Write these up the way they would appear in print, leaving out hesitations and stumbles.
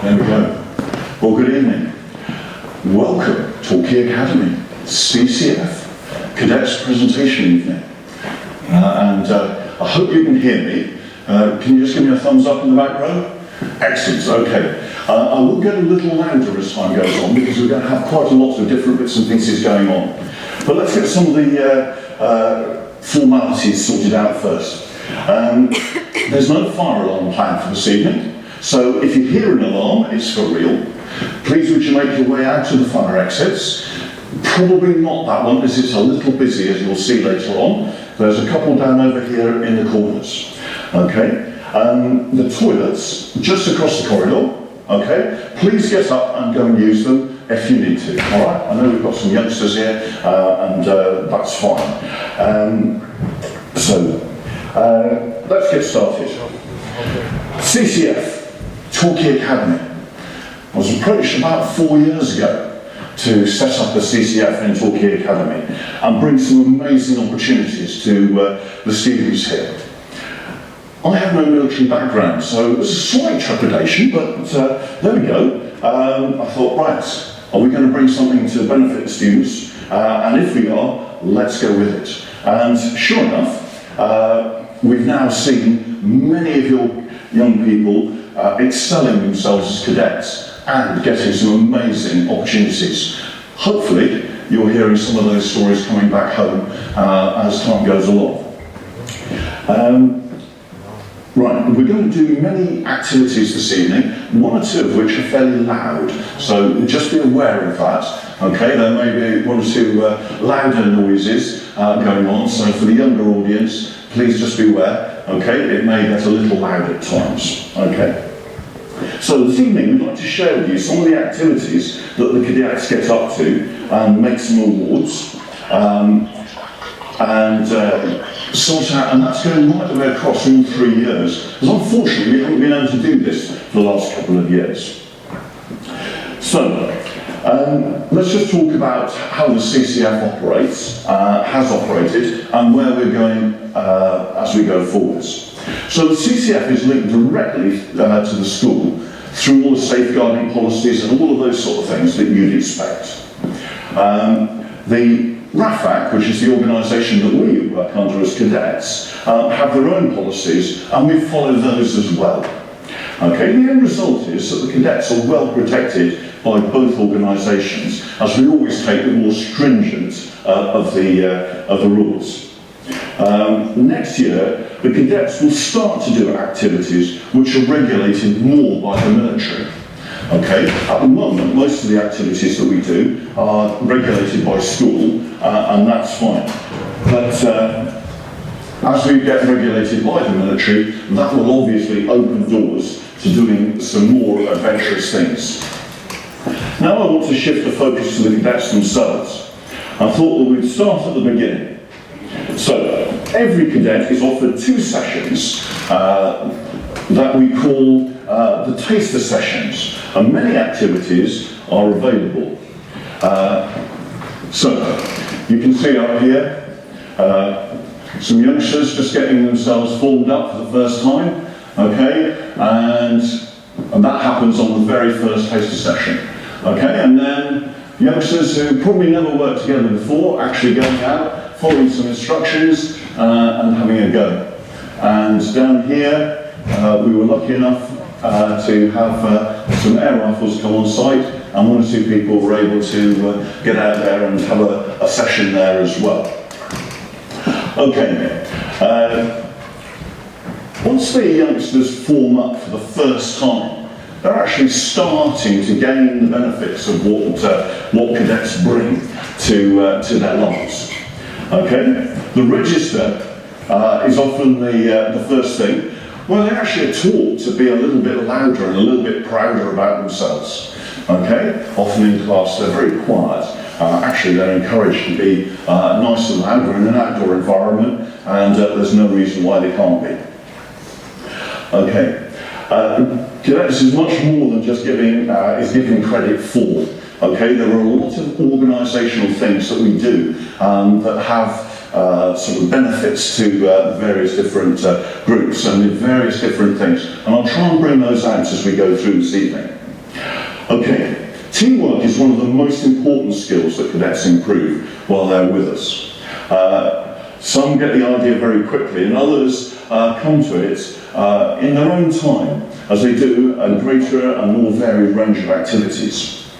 There we go. Well, good evening. Welcome to Torquay Academy, CCF, Cadets Presentation Evening. I hope you can hear me. Can you just give me a thumbs up in the back row? Excellent, okay. I will get a little louder as time goes on because we're going to have quite a lot of different bits and pieces going on. But let's get some of the formalities sorted out first. There's no fire alarm planned for this evening. So if you hear an alarm, it's for real. Please would you make your way out to the fire exits. Probably not that one because it's a little busy, as you'll see later on. There's a couple down over here in the corners. Okay, the toilets just across the corridor. Okay, please get up and go and use them if you need to. All right, I know we've got some youngsters here, and that's fine. Let's get started. CCF. Torquay Academy. I was approached about 4 years ago to set up a CCF in Torquay Academy and bring some amazing opportunities to the students here. I have no military background, so it was a slight trepidation, but there we go. I thought, right, are we going to bring something to benefit the students? And if we are, let's go with it. And sure enough, we've now seen many of your young people excelling themselves as cadets and getting some amazing opportunities. Hopefully you're hearing some of those stories coming back home as time goes along. Right, we're going to do many activities this evening, one or two of which are fairly loud, so just be aware of that. Okay, there may be one or two louder noises going on, so for the younger audience, please just be aware. Okay, it may get a little loud at times. Okay. So this evening we'd like to share with you some of the activities that the cadets get up to and make some awards sort out, and that's going right the way across all 3 years, because unfortunately we haven't been able to do this for the last couple of years. So let's just talk about how the CCF operates, has operated, and where we're going as we go forwards. So the CCF is linked directly to the school through all the safeguarding policies and all of those sort of things that you'd expect. The RAFAC, which is the organisation that we work under as cadets, have their own policies, and we follow those as well. Okay, the end result is that the cadets are well protected by both organisations, as we always take the more stringent of the rules. Next year, the cadets will start to do activities which are regulated more by the military. Okay, at the moment, most of the activities that we do are regulated by school, and that's fine. But as we get regulated by the military, that will obviously open doors to doing some more adventurous things. Now I want to shift the focus to the cadets themselves. I thought that we'd start at the beginning. So, every cadet is offered 2 sessions that we call the taster sessions, and many activities are available. So, you can see up here, some youngsters just getting themselves formed up for the first time, okay, and that happens on the very first taster session, okay, and then youngsters who probably never worked together before actually going out, following some instructions and having a go. And down here, we were lucky enough to have some air rifles come on site, and 1 or 2 people were able to get out there and have a session there as well. Okay, once the youngsters form up for the first time, they're actually starting to gain the benefits of what cadets bring to their lives. Okay, the register is often the first thing where they actually are taught to be a little bit louder and a little bit prouder about themselves. Okay, often in class they're very quiet. Actually they're encouraged to be nice and louder in an outdoor environment, and there's no reason why they can't be. Okay, cadets is much more than just giving credit for. Okay, there are a lot of organisational things that we do that have sort of benefits to the various different groups and the various different things. And I'll try and bring those out as we go through this evening. Okay, teamwork is one of the most important skills that cadets improve while they're with us. Some get the idea very quickly, and others come to it in their own time, as they do a greater and more varied range of activities.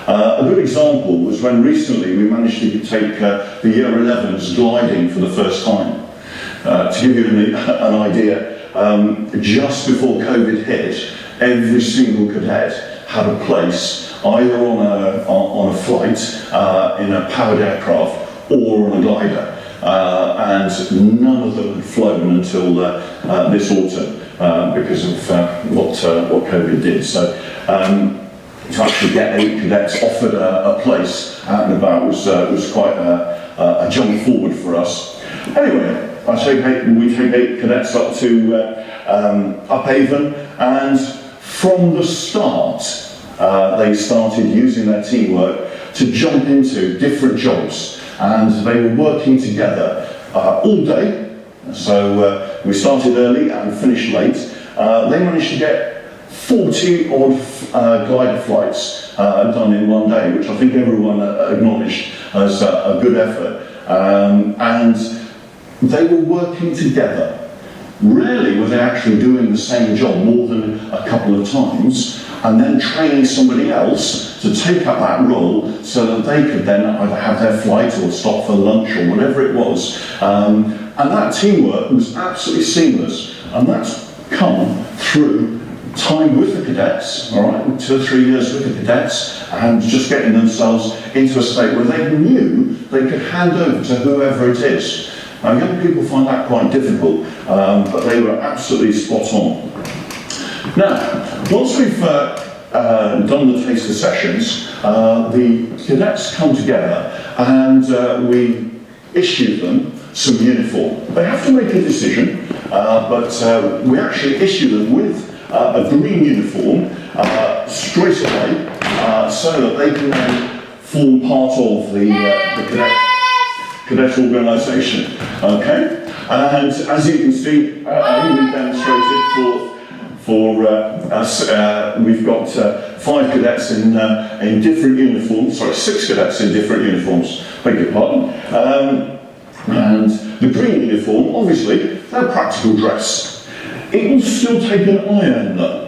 A good example was when recently we managed to take the Year 11s gliding for the first time. To give you an idea, just before COVID hit, every single cadet had a place either on a flight in a powered aircraft or on a glider. And none of them had flown until this autumn because of what COVID did. So to actually get 8 cadets offered a place out and about was quite a jump forward for us. Anyway, we take 8 cadets up to Uphaven, and from the start they started using their teamwork to jump into different jobs, and they were working together all day. So we started early and finished late. They managed to get 40 odd glider flights done in one day, which I think everyone acknowledged as a good effort. And they were working together. Rarely were they actually doing the same job more than a couple of times, and then training somebody else to take up that role so that they could then either have their flight or stop for lunch or whatever it was. And that teamwork was absolutely seamless, and that's come through time with the cadets, all right, 2 or 3 years with the cadets, and just getting themselves into a state where they knew they could hand over to whoever it is. Now, young people find that quite difficult, but they were absolutely spot on. Now, once we've done the taster sessions, the cadets come together and we issue them some uniform. They have to make a decision, but we actually issue them with a green uniform straight away, so that they can then form part of the cadet organisation. Okay, and as you can see, we demonstrated for us. We've got 5 cadets in different uniforms. Sorry, 6 cadets in different uniforms. Beg your pardon. And the green uniform, obviously, they're practical dress. It will still take an iron though.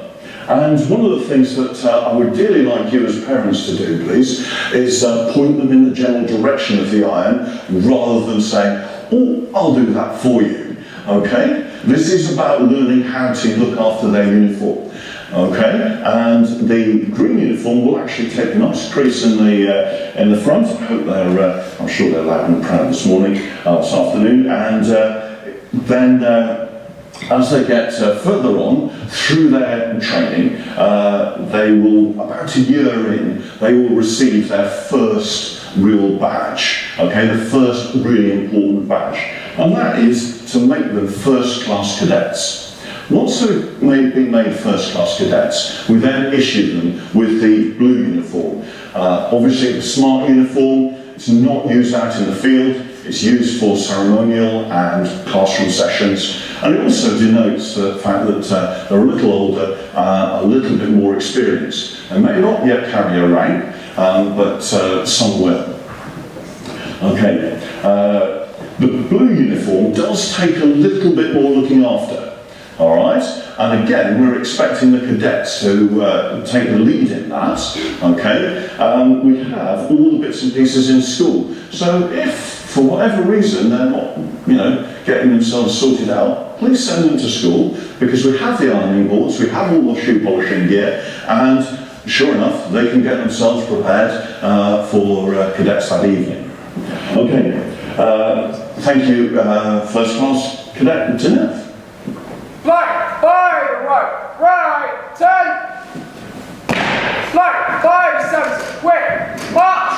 And one of the things that I would dearly like you as parents to do, please, is point them in the general direction of the iron rather than saying, oh, I'll do that for you. Okay? This is about learning how to look after their uniform. Okay? And the green uniform will actually take a nice crease in the front. I hope they're, I'm sure they're loud and proud this morning, this afternoon. And then as they get further on through their training, they will, about a year in, they will receive their first real badge, okay, the first really important badge, and that is to make them first-class cadets. Once they've been made first-class cadets, we then issue them with the blue uniform. Obviously, the smart uniform, it's not used out in the field. It's used for ceremonial and classroom sessions, and it also denotes the fact that they're a little older, a little bit more experienced. They may not yet carry a rank, but some will. Okay, the blue uniform does take a little bit more looking after, all right? And again, we're expecting the cadets to take the lead in that, okay? We have all the bits and pieces in school, so if for whatever reason they're not, getting themselves sorted out, please send them to school, because we have the ironing boards, we have all the shoe polishing gear, and sure enough, they can get themselves prepared for cadets that evening. Okay, thank you, first class cadet dinner. Flight 5, right, 10. Flight 5, 7, wait, march.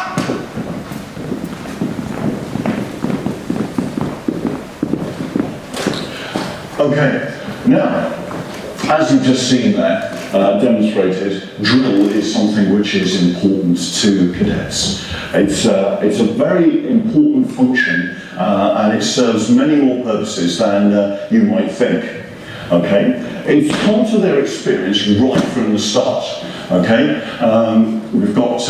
Okay, now, as you've just seen there, demonstrated, drill is something which is important to cadets. It's a very important function, and it serves many more purposes than you might think. Okay, it's part of their experience right from the start. Okay, we've got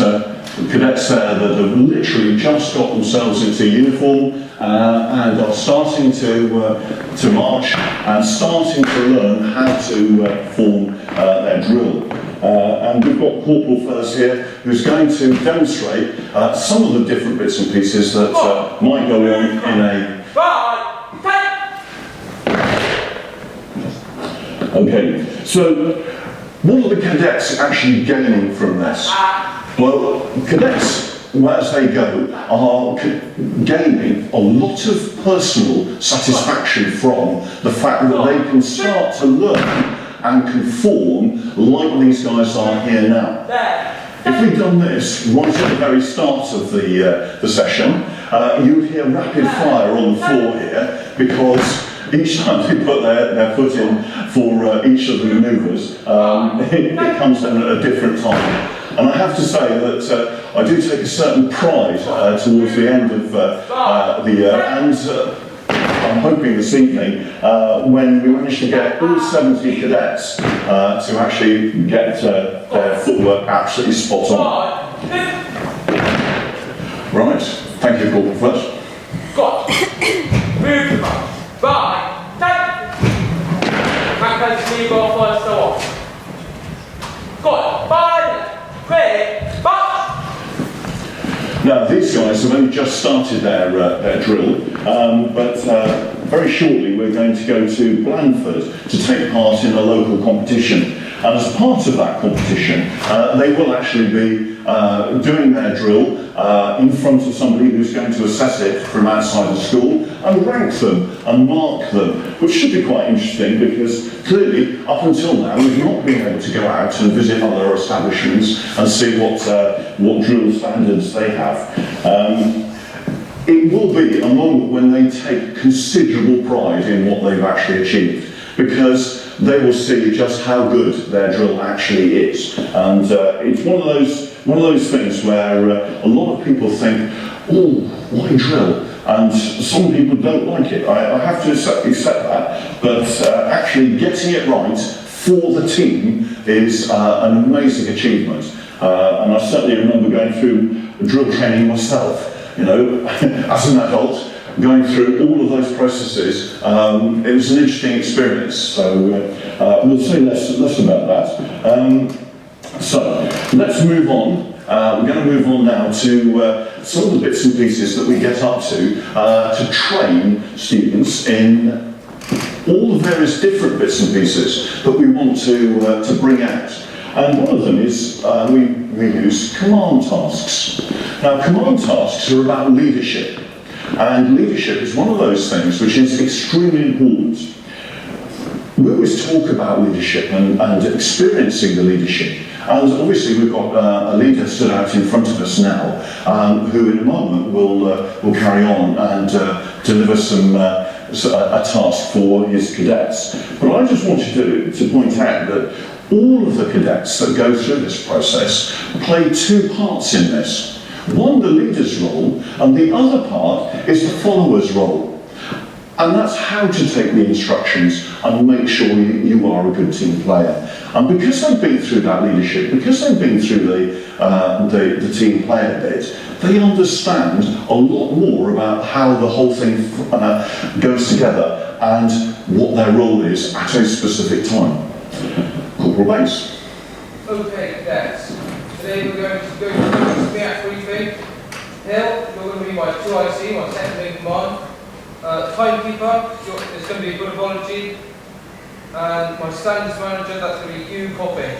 cadets there that have literally just got themselves into uniform and are starting to march and starting to learn how to form their drill. And we've got Corporal first here who's going to demonstrate some of the different bits and pieces that might go on in a... Okay, so what are the cadets actually gaining from this? Well, cadets, as they go, are gaining a lot of personal satisfaction from the fact that they can start to learn and conform like these guys are here now. If we'd done this right at the very start of the session, you would hear rapid fire on the floor here, because each time they put their foot in for each of the manoeuvres, it comes down at a different time. And I have to say that I do take a certain pride towards the end of the year, and I'm hoping this evening, when we manage to get all 70 cadets to actually get their footwork absolutely spot on. Right, thank you, Corporal First. Got move the march. Bye. Take. Can't leave off first, so off. Got 5 quick, march. Now, these guys have only just started their drill, but very shortly we're going to go to Blandford to take part in a local competition. And as part of that competition, they will actually be doing their drill in front of somebody who's going to assess it from outside the school and rank them and mark them, which should be quite interesting, because clearly up until now we've not been able to go out and visit other establishments and see what drill standards they have. It will be a moment when they take considerable pride in what they've actually achieved, because they will see just how good their drill actually is. And it's one of those things where a lot of people think, oh, why drill? And some people don't like it. I have to accept that, but actually getting it right for the team is an amazing achievement. And I certainly remember going through drill training myself, you know, as an adult, going through all of those processes. It was an interesting experience, so we'll say less about that. So let's move on. We're going to move on now to some of the bits and pieces that we get up to train students in all the various different bits and pieces that we want to bring out. And one of them is we use command tasks. Now, command tasks are about leadership. And leadership is one of those things which is extremely important. We always talk about leadership and experiencing the leadership. And obviously we've got a leader stood out in front of us now, who in a moment will carry on and deliver a task for his cadets. But I just wanted to point out that all of the cadets that go through this process play two parts in this. One, the leader's role, and the other part is the follower's role. And that's how to take the instructions and make sure you are a good team player. And because they've been through that leadership, because they've been through the team player bit, they understand a lot more about how the whole thing goes together and what their role is at a specific time. Corporal Bates. Okay, cadets. Today we're going to go through the react briefing. Hill, you're going to be my 2IC, my second in command. Timekeeper is going to be good apology. And my standards manager, that's going to be Hugh Copping.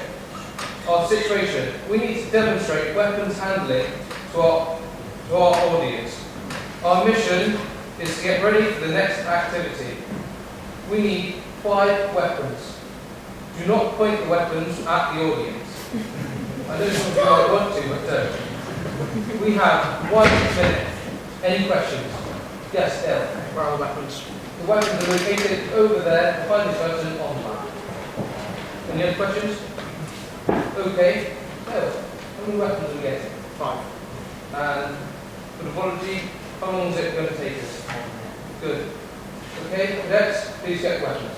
Our situation: we need to demonstrate weapons handling to our audience. Our mission is to get ready for the next activity. We need 5 weapons. Do not point the weapons at the audience. I know some of you might want to, but don't. We have 1 minute. Any questions? Yes, Dale. Where are the weapons? The weapons are located over there, behind this person on the map. Any other questions? Okay. Dale, how many weapons are we getting? 5. And for the apology, how long is it going to take us? Good. Okay, cadets, please get weapons.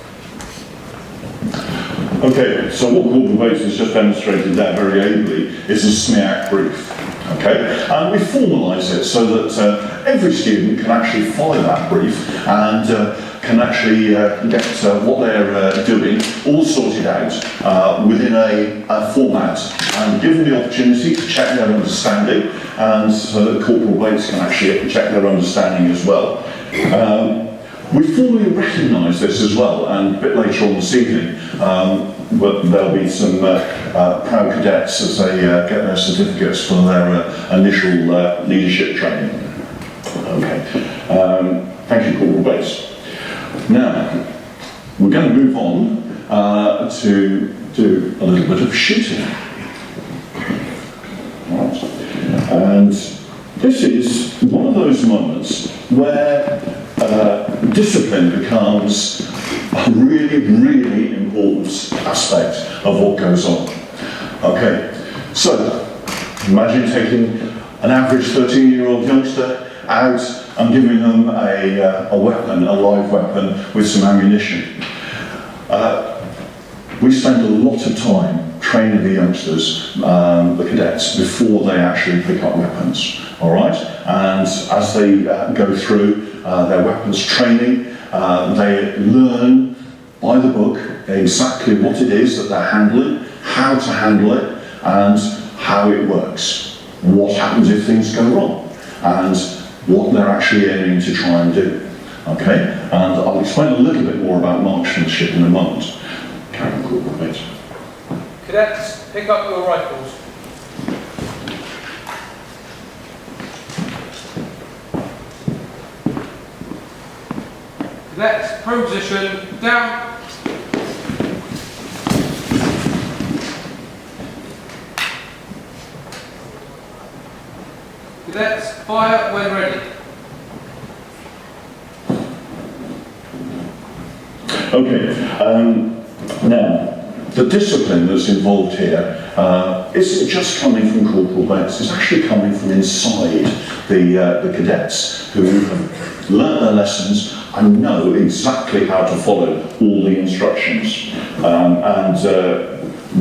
Okay, so what Corporal Bates has just demonstrated there very ably is a SMEAC brief. Okay, and we formalise it so that every student can actually follow that brief and can actually get what they're doing all sorted out within a format and given the opportunity to check their understanding, and so that Corporal Bates can actually check their understanding as well. We formally recognise this as well, and a bit later on this evening, but there'll be some proud cadets as they get their certificates for their initial leadership training. Okay, thank you, Corporal Bates. Now, we're going to move on to do a little bit of shooting. Right. And this is one of those moments where discipline becomes a really, really important aspect of what goes on. Okay, so imagine taking an average 13-year-old youngster out and giving them a weapon, a live weapon with some ammunition. We spend a lot of time training the youngsters, the cadets, before they actually pick up weapons, all right? And as they go through their weapons training, they learn by the book exactly what it is that they're handling, how to handle it, and how it works. What happens if things go wrong, and what they're actually aiming to try and do. Okay, and I'll explain a little bit more about marksmanship in a moment. Carry on, Corporal Bates. Cadets, pick up your rifles. Cadets, prone position, down. Cadets, fire when ready. Okay, now, the discipline that's involved here isn't just coming from Corporal Bates, it's actually coming from inside the cadets who have learnt their lessons and know exactly how to follow all the instructions.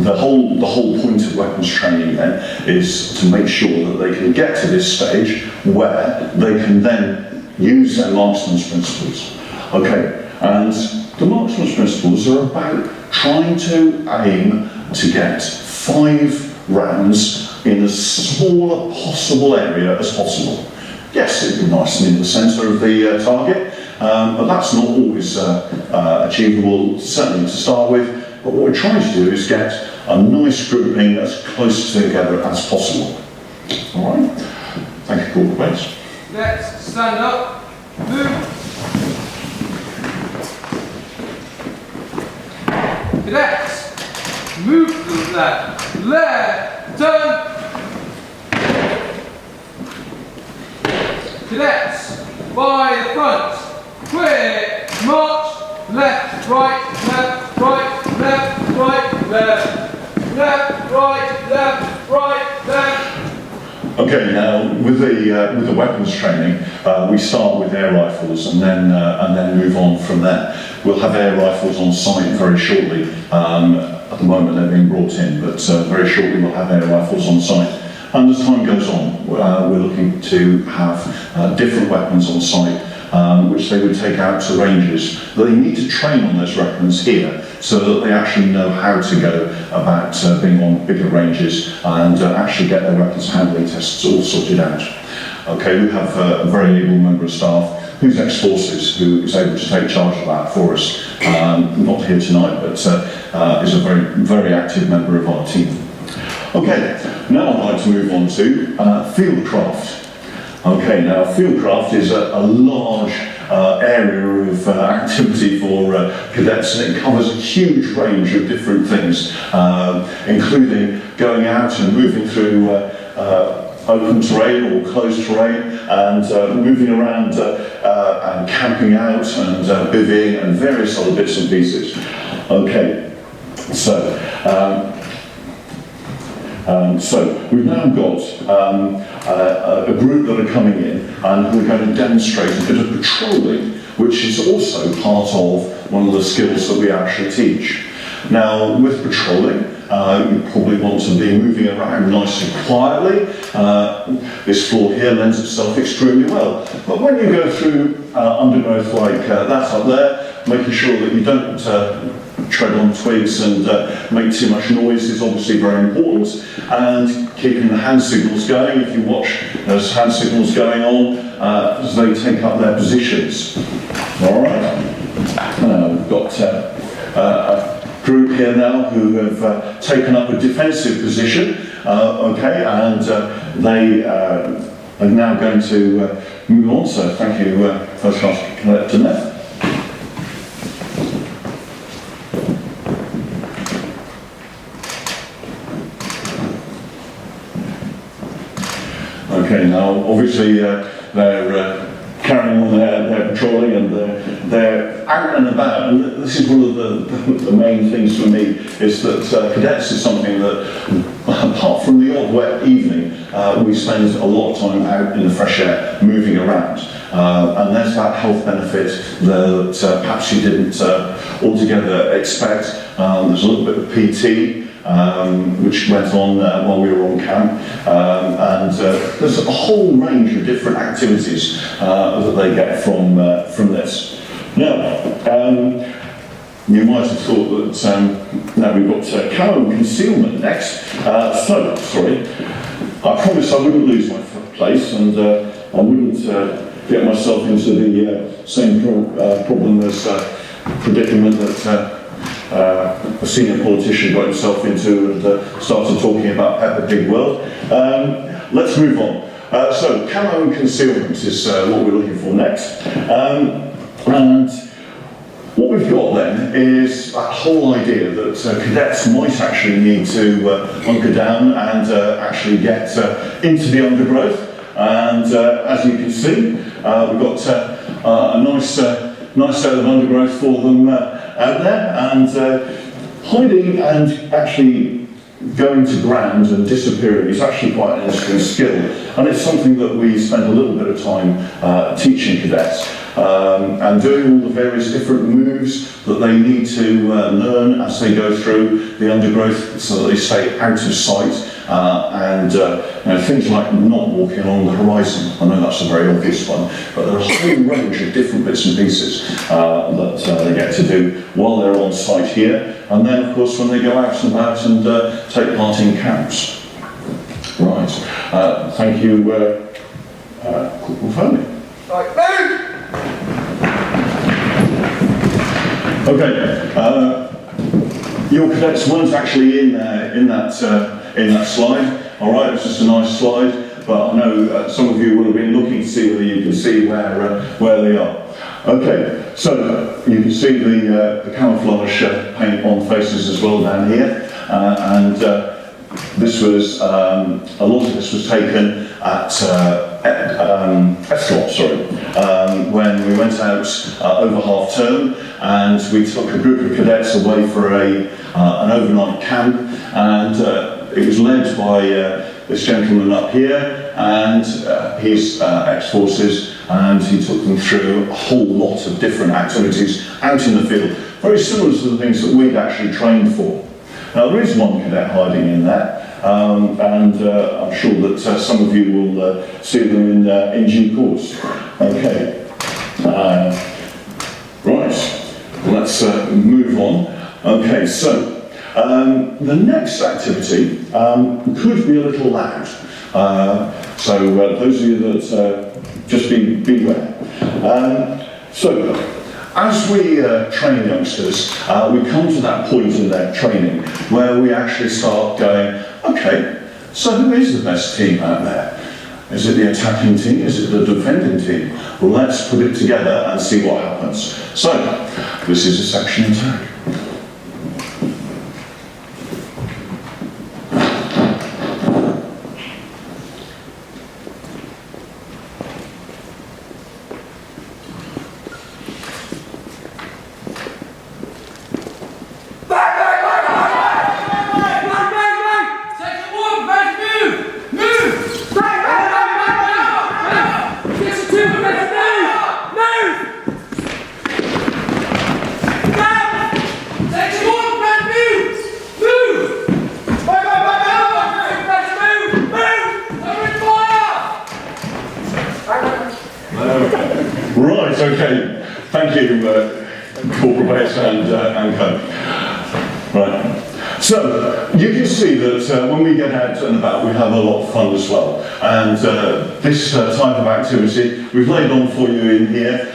The whole point of weapons training then is to make sure that they can get to this stage where they can then use their marksman's principles. Okay, and the marksman's principles are about trying to aim to get 5 rounds in as small a possible area as possible. Yes, it'd be nice and in the centre of the target, but that's not always achievable, certainly to start with. But what we're trying to do is get a nice grouping as close together as possible. All right? Thank you, Corporal Bates. Let's stand up, move. Cadets, move to the left, turn. Cadets, by the front, clear, march, left, right, left, right, left, right, left, left, right, left, right, left. Okay, now with the weapons training, we start with air rifles and then move on from there. We'll have air rifles on site very shortly. At the moment they're being brought in, but very shortly we'll have air rifles on site. And as time goes on, we're looking to have different weapons on site, which they would take out to ranges. They need to train on those weapons here so that they actually know how to go about being on bigger ranges and actually get their weapons handling tests all sorted out. Okay, we have a very able member of staff who's ex-forces, who is able to take charge of that for us. Not here tonight, but is a very, very active member of our team. Okay, now I'd like to move on to Fieldcraft. Okay, now Fieldcraft is a large area of activity for cadets, and it covers a huge range of different things, including going out and moving through open terrain or closed terrain, and moving around and camping out and bivvying and various other bits and pieces. Okay, so we've now got a group that are coming in, and we're going to demonstrate a bit of patrolling, which is also part of one of the skills that we actually teach. Now, with patrolling, you probably want to be moving around nice and quietly. This floor here lends itself extremely well. But when you go through undergrowth like that up there, making sure that you don't tread on twigs and make too much noise is obviously very important. And keeping the hand signals going, if you watch those hand signals going on as they take up their positions. All right. We've got a group here now who have taken up a defensive position, okay, and they are now going to move on. So thank you, First Class Cadet Danette. Okay, now obviously they're carrying on their patrolling and they're out and about, and this is one of the main things for me, is that cadets is something that, apart from the odd wet evening, we spend a lot of time out in the fresh air, moving around. And there's that health benefit that perhaps you didn't altogether expect. There's a little bit of PT, which went on while we were on camp, and there's a whole range of different activities that they get from this. Now, you might have thought that now we've got camo concealment next. Sorry, I promised I wouldn't lose my place and I wouldn't get myself into the same problem as predicament that a senior politician got himself into and started talking about Peppa Pig World. Let's move on. So, camo and concealment is what we're looking for next. And what we've got then is that whole idea that cadets might actually need to hunker down and actually get into the undergrowth. And as you can see, we've got a nice set of undergrowth for them out there, and hiding and actually going to ground and disappearing is actually quite an interesting skill, and it's something that we spend a little bit of time teaching cadets and doing all the various different moves that they need to learn as they go through the undergrowth so that they stay out of sight. And things like not walking along the horizon. I know that's a very obvious one, but there are a whole range of different bits and pieces that they get to do while they're on site here, and then of course when they go out and about and take part in camps. Right, thank you, Corporal Foley. Right, okay, your cadets weren't actually in that slide. All right, it's just a nice slide, but I know some of you will have been looking to see whether you can see where they are. Okay, so you can see the camouflage paint on faces as well down here, and this was a lot of this was taken at when we went out over half term, and we took a group of cadets away for an overnight camp, and it was led by this gentleman up here, and his ex-forces, and he took them through a whole lot of different activities out in the field, very similar to the things that we'd actually trained for. Now there is one cadet hiding in there, and I'm sure that some of you will see them in due course. Okay, right, let's move on. Okay, so the next activity could be a little loud, so those of you that just beware. So, as we train youngsters, we come to that point in their training where we actually start going, okay, so who is the best team out there? Is it the attacking team? Is it the defending team? Well, let's put it together and see what happens. So, this is a section attack. Okay, thank you, Corporal Bates and Co. Right. So, you can see that when we get out and about, we have a lot of fun as well. And this type of activity, we've laid on for you in here.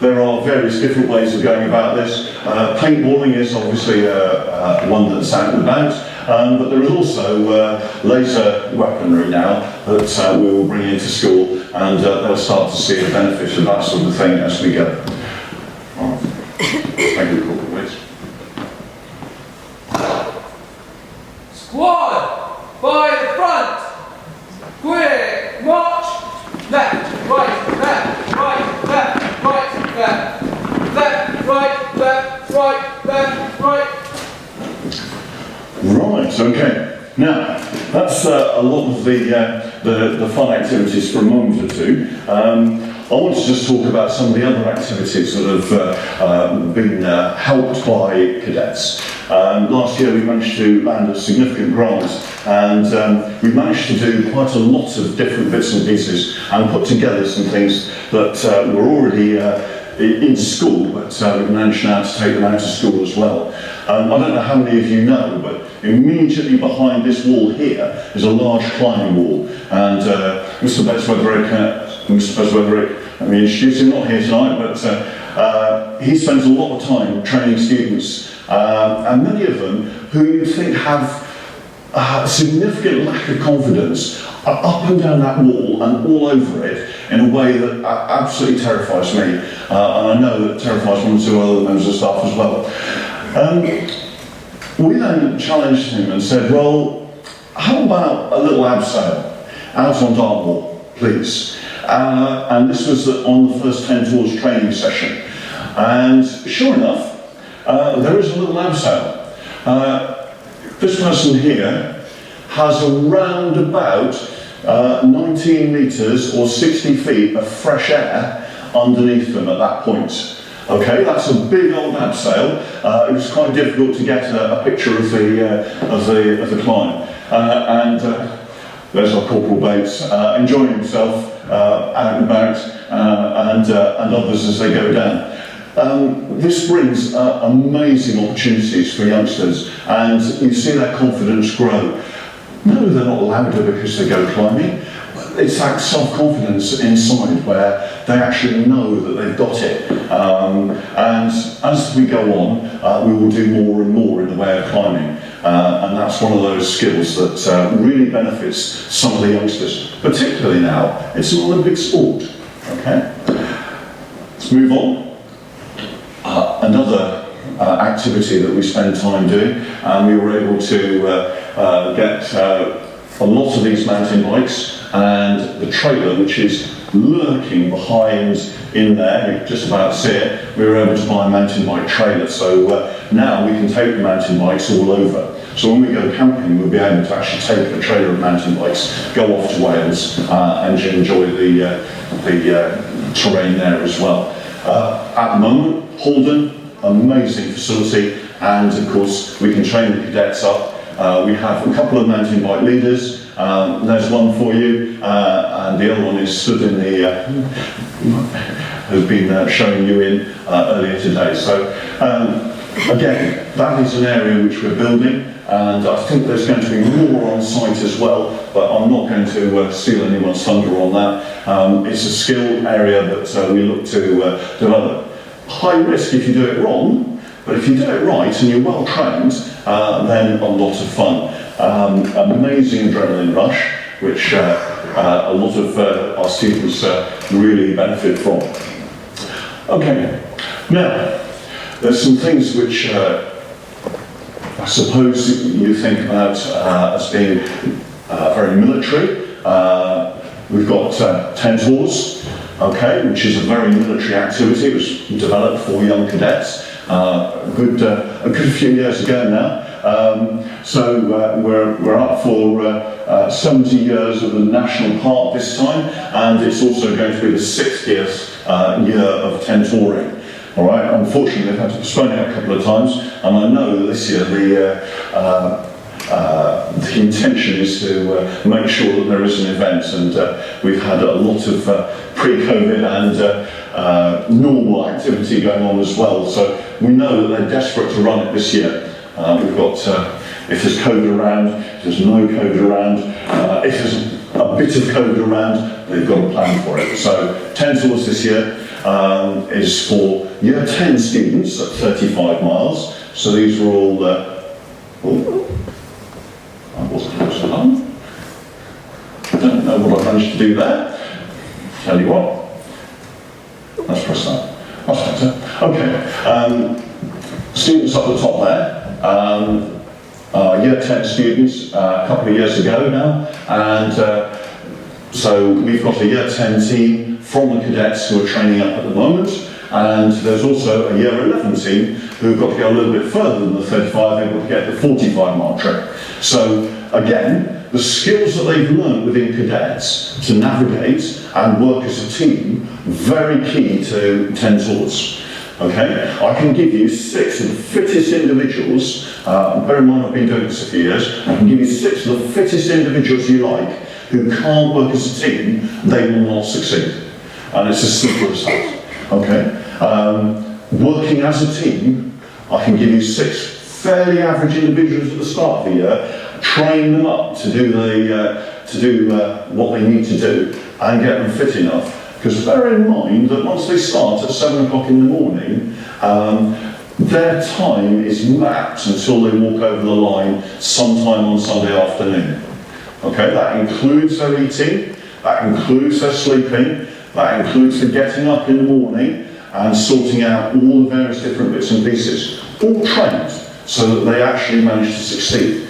There are various different ways of going about this. Paintballing is obviously one that's out and about, but there is also laser weaponry now that we will bring into school, and they'll start to see the benefit of that sort of thing as we go. Right. Thank you, Corporal Bates. Squad, by the front. Quick, march. Left, right, left, right, left, right, left. Left, right, left, right, left, right. Right, okay. Now, that's a lot of the fun activities for a moment or two. I want to just talk about some of the other activities that have been helped by cadets. Last year we managed to land a significant grant, and we managed to do quite a lot of different bits and pieces and put together some things that were already in school, but we've managed now to take them out of school as well. I don't know how many of you know, but immediately behind this wall here is a large climbing wall, and Mr. Besweatherick, let me introduce him, not here tonight, but he spends a lot of time training students, and many of them who you think have a significant lack of confidence are up and down that wall and all over it in a way that absolutely terrifies me, and I know that terrifies one or two other members of staff as well. We then challenged him and said, well, how about a little abseil out on Dartmoor, please? And this was on the first 10 tours training session. And sure enough, there is a little abseil. This person here has around about 19 metres or 60 feet of fresh air underneath them at that point. Okay, that's a big old abseil. It was quite difficult to get a picture of the climb. And there's our Corporal Bates enjoying himself out and about, and others as they go down. This brings amazing opportunities for youngsters, and you see their confidence grow. No, they're not louder because they go climbing. It's that self-confidence inside where they actually know that they've got it. And as we go on, we will do more and more in the way of climbing. And that's one of those skills that really benefits some of the youngsters, particularly now. It's an Olympic sport. Okay? Let's move on. Another activity that we spend time doing, and we were able to get a lot of these mountain bikes, and the trailer, which is lurking behind in there, you can just about see it. We were able to buy a mountain bike trailer, so now we can take the mountain bikes all over. So when we go camping, we'll be able to actually take a trailer of mountain bikes, go off to Wales, and enjoy the terrain there as well. At the moment, Holden, amazing facility, and of course we can train the cadets up. We have a couple of mountain bike leaders. There's one for you, and the other one is stood in the, has been showing you in earlier today. So again, that is an area which we're building, and I think there's going to be more on site as well, but I'm not going to steal anyone's thunder on that. It's a skill area that we look to develop. High risk if you do it wrong, but if you do it right and you're well trained, then a lot of fun. Amazing adrenaline rush, which a lot of our students really benefit from. Okay, now there's some things which I suppose you think about as being very military. We've got 10 tours, okay, which is a very military activity. It was developed for young cadets a good few years ago now. So we're up for 70 years of the National Park this time, and it's also going to be the 60th year of 10 touring. All right. Unfortunately, they've had to postpone it a couple of times, and I know that this year the the intention is to make sure that there is an event, and we've had a lot of pre-COVID and normal activity going on as well. So we know that they're desperate to run it this year. We've got, if there's COVID around, if there's no COVID around, if there's a bit of COVID around, they've got a plan for it. So 10 tours this year is for year 10 students at 35 miles. So these are all, I wasn't close enough. I don't know what I managed to do there. Tell you what, let's press that. That's better. Okay, students up the top there. Year 10 students a couple of years ago now, and so we've got a year 10 team from the cadets who are training up at the moment, and there's also a year 11 team who've got to go a little bit further than the 35, they've got to get the 45 mile trip. So again, the skills that they've learned within cadets to navigate and work as a team, very key to 10 tours. Okay, I can give you 6 of the fittest individuals, bear in mind I've been doing this a few years, I can give you 6 of the fittest individuals you like who can't work as a team, they will not succeed. And it's as simple as that. Okay, working as a team, I can give you 6 fairly average individuals at the start of the year, train them up to do what they need to do and get them fit enough. Because bear in mind that once they start at 7 o'clock in the morning, their time is mapped until they walk over the line sometime on Sunday afternoon. Okay, that includes their eating, that includes their sleeping, that includes the getting up in the morning and sorting out all the various different bits and pieces, all trained so that they actually manage to succeed.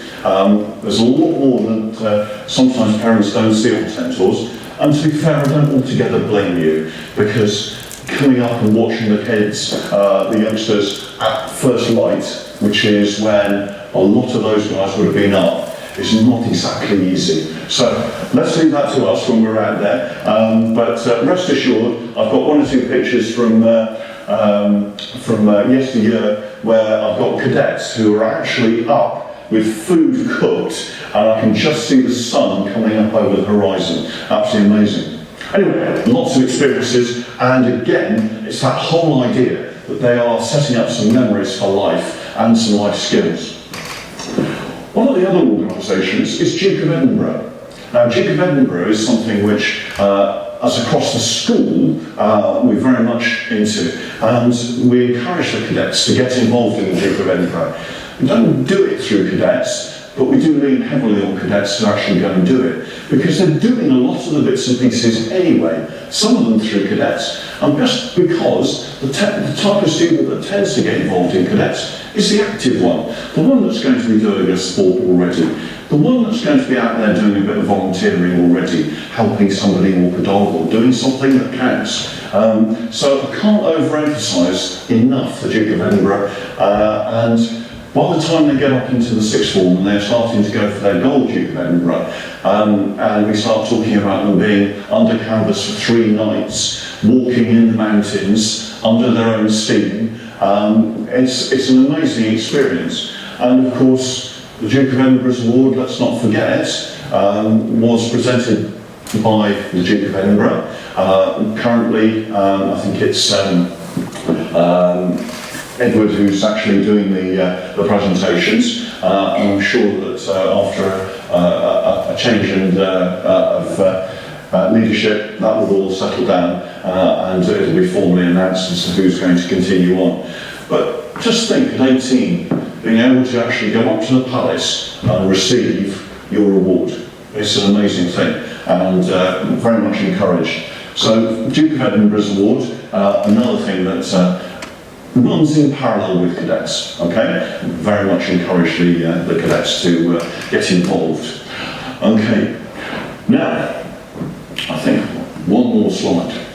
There's a lot more that sometimes parents don't see on 10 tours. And to be fair, I don't altogether blame you, because coming up and watching the kids, the youngsters at first light, which is when a lot of those guys would have been up, is not exactly easy. So let's leave that to us when we're out there. But rest assured, I've got 1 or 2 pictures from yesteryear where I've got cadets who are actually up with food cooked, and I can just see the sun coming up over the horizon. Absolutely amazing. Anyway, lots of experiences, and again, it's that whole idea that they are setting up some memories for life and some life skills. One of the other organisations is Duke of Edinburgh. Now, Duke of Edinburgh is something which, as across the school, we're very much into, and we encourage the cadets to get involved in the Duke of Edinburgh. We don't do it through cadets, but we do lean heavily on cadets to actually go and do it, because they're doing a lot of the bits and pieces anyway, some of them through cadets, and just because the type of student that tends to get involved in cadets is the active one, the one that's going to be doing a sport already, the one that's going to be out there doing a bit of volunteering already, helping somebody walk a dog or doing something that counts. So I can't overemphasise enough the Duke of Edinburgh, and by the time they get up into the 6th form and they're starting to go for their gold Duke of Edinburgh, and we start talking about them being under canvas for 3 nights, walking in the mountains under their own steam, it's an amazing experience. And of course, the Duke of Edinburgh's award, let's not forget, was presented by the Duke of Edinburgh. Currently, I think it's Edward who's actually doing the presentations, and I'm sure that after a change of leadership, that will all settle down, and it'll be formally announced as to who's going to continue on. But just think, at 18, being able to actually go up to the palace and receive your award. It's an amazing thing, and very much encouraged. So, Duke of Edinburgh's award, another thing that runs in parallel with cadets, okay? Very much encourage the cadets to get involved. Okay, now, I think one more slide.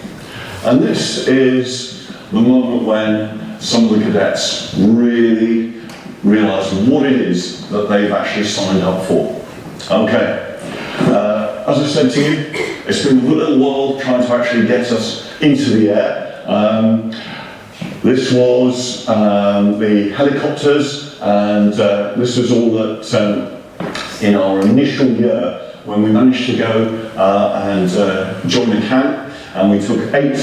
And this is the moment when some of the cadets really realise what it is that they've actually signed up for. Okay, as I said to you, it's been a little while trying to actually get us into the air. This was the helicopters, and this was all that in our initial year when we managed to go and join a camp, and we took 8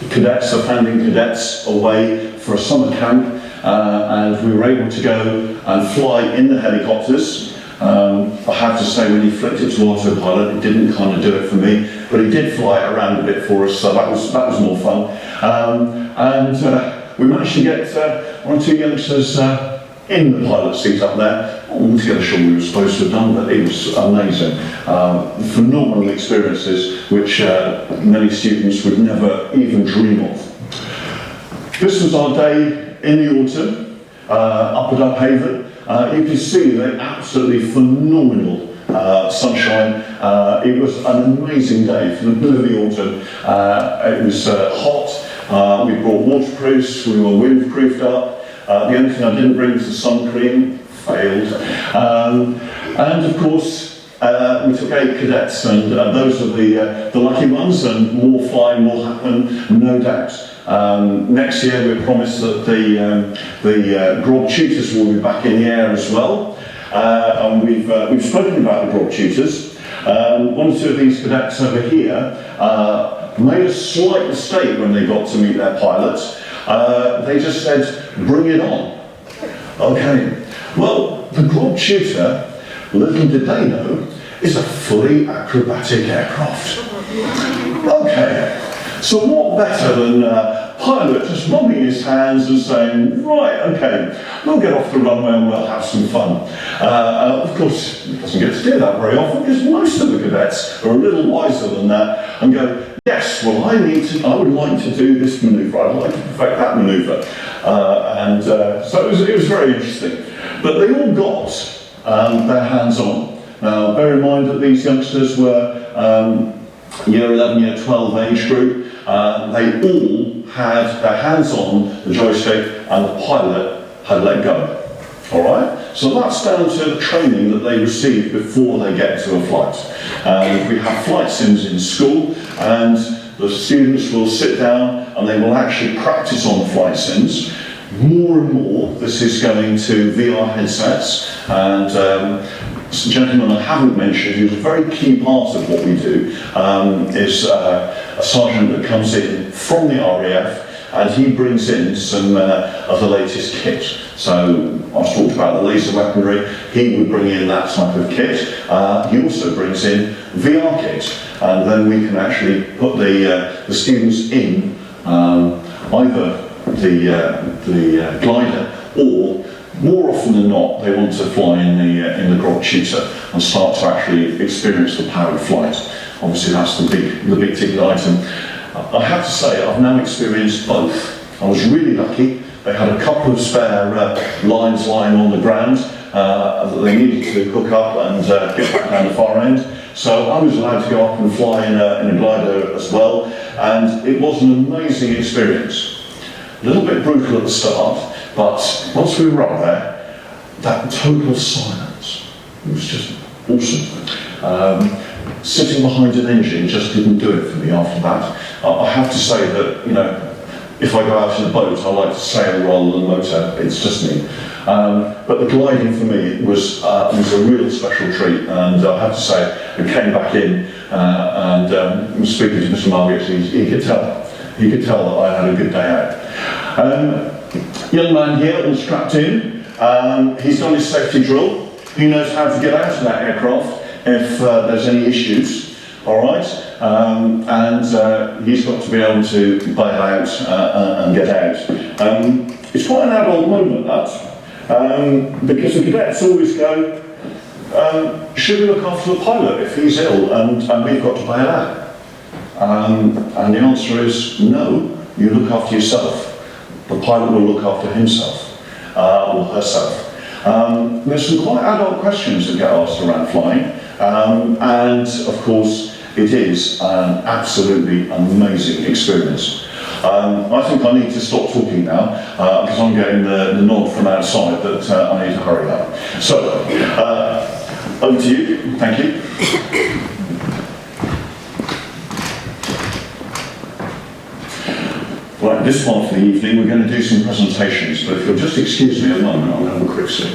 cadets, the founding cadets, away for a summer camp, and we were able to go and fly in the helicopters. I have to say, when he flicked it to autopilot, it didn't kind of do it for me, but he did fly it around a bit for us, so that was more fun. We managed to get 1 or 2 youngsters in the pilot seat up there. I'm not altogether sure we were supposed to have done, but it was amazing. Phenomenal experiences which many students would never even dream of. This was our day in the autumn, up at Uphaven. You can see the absolutely phenomenal sunshine. It was an amazing day for the middle of the autumn. It was hot. We brought waterproofs, we were windproofed up. The only thing I didn't bring was the sun cream, failed. And of course, we took 8 cadets, and those are the lucky ones, and more flying will happen, no doubt. Next year we're promised that the Grob tutors will be back in the air as well. And we've spoken about the Grob tutors. 1 or 2 of these cadets over here made a slight mistake when they got to meet their pilots. They just said, "Bring it on." Okay, well, the Grob tutor, little did they know, is a fully acrobatic aircraft. Okay, so what better than a pilot just rubbing his hands and saying, "Right, okay, we'll get off the runway and we'll have some fun." Of course, he doesn't get to do that very often, because most of the cadets are a little wiser than that and go, "Yes, well, I would like to do this manoeuvre, I'd like to perfect that manoeuvre." So it was very interesting. But they all got their hands on. Now, bear in mind that these youngsters were year 11, year 12 age group. They all had their hands on the joystick and the pilot had let go. All right? So that's down to the training that they receive before they get to a flight. We have flight sims in school, and the students will sit down and they will actually practice on the flight sims. More and more, this is going to VR headsets, and a gentleman I haven't mentioned, who's a very key part of what we do, is a sergeant that comes in from the RAF, and he brings in some of the latest kit. So I've talked about the laser weaponry, he would bring in that type of kit. He also brings in VR kit, and then we can actually put the students in either the glider, or more often than not they want to fly in the Grob tutor and start to actually experience the power of flight. Obviously that's the big ticket item. I have to say, I've now experienced both. I was really lucky. They had a couple of spare lines lying on the ground that they needed to hook up and get back down the far end. So I was allowed to go up and fly in a glider as well, and it was an amazing experience. A little bit brutal at the start, but once we were up there, that total silence, it was just awesome. Sitting behind an engine just didn't do it for me after that. I have to say that, you know, if I go out in a boat, I like to sail rather than motor. It's just me. But the gliding for me was a real special treat, and I have to say, I came back in and speaking to Mr. Margaret, he could tell. He could tell that I had a good day out. Young man here, all strapped in. He's done his safety drill. He knows how to get out of that aircraft if there's any issues. All right, and he's got to be able to bail out and get out. It's quite an adult moment, that, because the cadets always go, should we look after the pilot if he's ill and we've got to bail out? And the answer is no, you look after yourself. The pilot will look after himself or herself. There's some quite adult questions that get asked around flying, and of course it is an absolutely amazing experience. I think I need to stop talking now because I'm getting the nod from outside that I need to hurry up. So, over to you. Thank you. Right, this part of the evening we're going to do some presentations, but if you'll just excuse me a moment, I'll have a quick sip.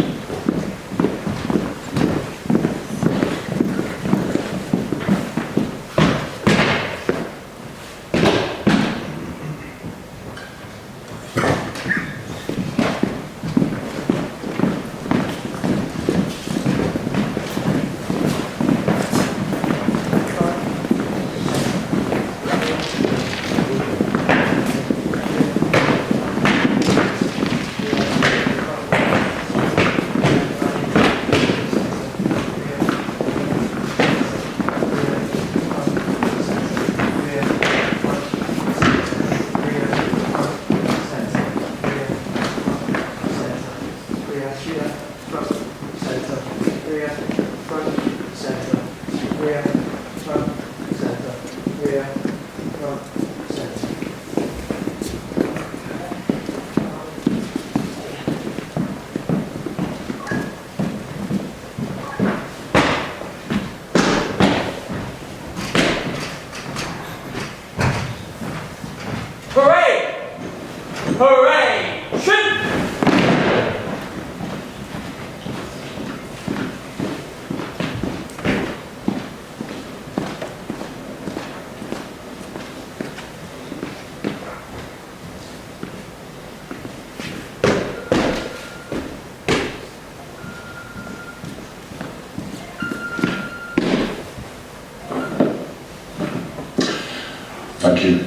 Thank you,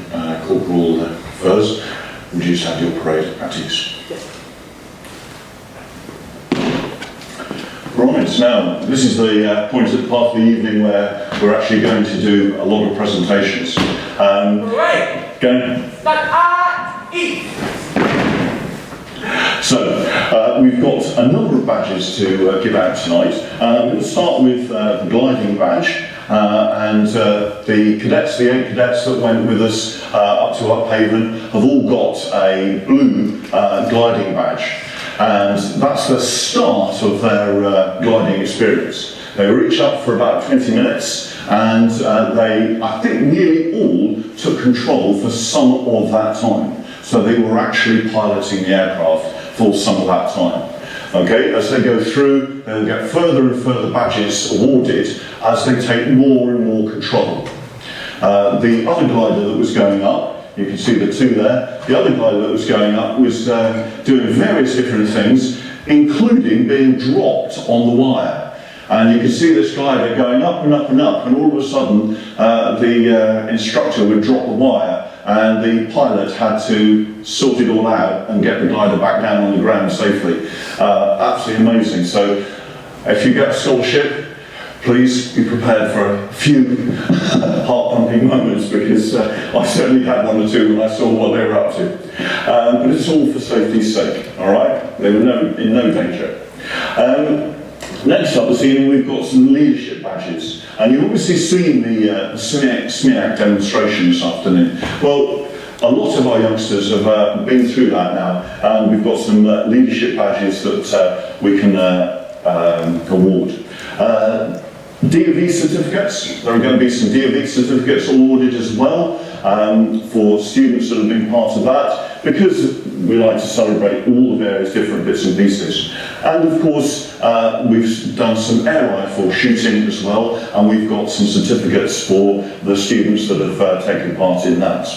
Corporal Furs. Would you have your parade at ease? Right, now, this is the point at the part of the evening where we're actually going to do a lot of presentations. Right. Go. Start at eat. So, we've got a number of badges to give out tonight. We'll start with the gliding badge. And the cadets, the 8 cadets that went with us up to Uphaven, have all got a blue gliding badge. And that's the start of their gliding experience. They were each up for about 20 minutes, and they, I think, nearly all took control for some of that time. So they were actually piloting the aircraft for some of that time. Okay, as they go through, they'll get further and further badges awarded as they take more and more control. The other glider that was going up, you can see the 2 there, the other glider that was going up was doing various different things, including being dropped on the wire. And you can see this glider going up and up and up, and all of a sudden the instructor would drop the wire, and the pilot had to sort it all out and get the glider back down on the ground safely. Absolutely amazing. So if you get a scholarship, please be prepared for a few heart-pumping moments, because I certainly had 1 or 2 when I saw what they were up to. But it's all for safety's sake, all right? They were in no danger. Next up this evening, we've got some leadership badges. And you've obviously seen the SMEAC demonstration this afternoon. Well, a lot of our youngsters have been through that now, and we've got some leadership badges that we can award. DOV certificates, there are going to be some DOV certificates awarded as well for students that have been part of that, because we like to celebrate all the various different bits and pieces. And of course, we've done some air rifle shooting as well, and we've got some certificates for the students that have taken part in that.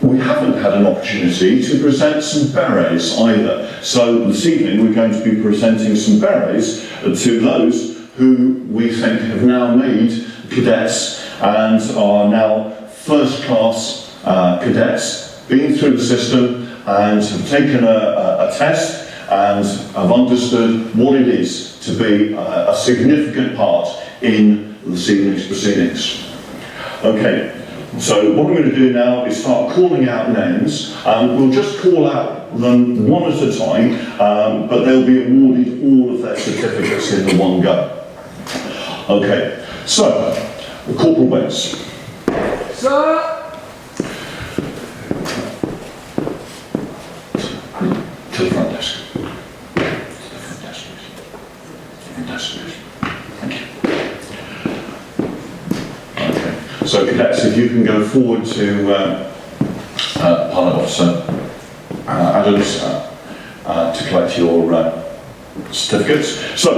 We haven't had an opportunity to present some berets either. So this evening we're going to be presenting some berets to those who we think have now made cadets and are now first-class cadets, been through the system and have taken a test and have understood what it is to be a significant part in this evening's proceedings. Okay. So what I'm going to do now is start calling out names, and we'll just call out them one at a time, but they'll be awarded all of their certificates in the one go. Okay, so, Corporal Bates. Sir. To the front desk. To the front desk, please. Front desk, please. Thank you. So cadets, if you can go forward to Pilot Officer Adams to collect your certificates. So